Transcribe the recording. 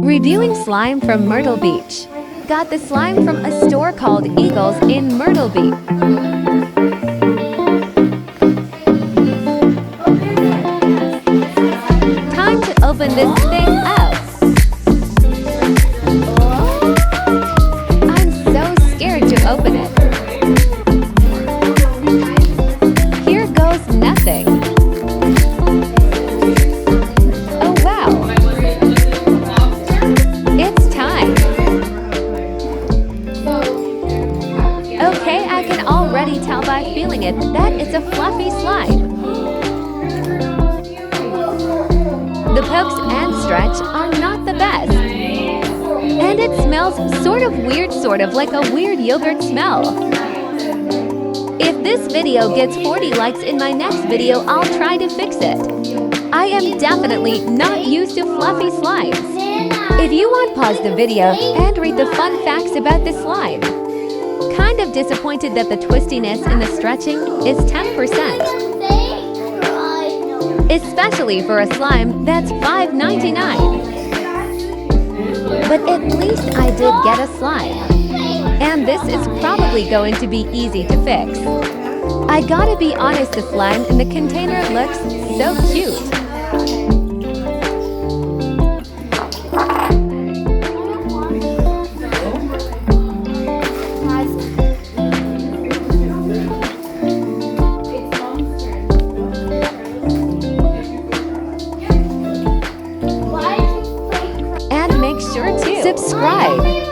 Reviewing slime from Myrtle Beach. Got the slime from a store called Eagles in Myrtle Beach. Time to open this thing up. I'm so scared to open it. Here goes nothing. Oh wow. It's time. Okay, I can already tell by feeling it that it's a fluffy slime. The pokes and stretch are not the best. And it smells sort of weird, like a weird yogurt smell. If this video gets 40 likes in my next video, I'll try to fix it. I am definitely not used to fluffy slimes. If you want, pause the video and read the fun facts about this slime. Kind of disappointed that the twistiness in the stretching is 10%. Especially for a slime that's $5.99. But at least I did get a slime. And this is probably going to be easy to fix. I gotta be honest, the slime in the container looks so cute. And make sure to subscribe.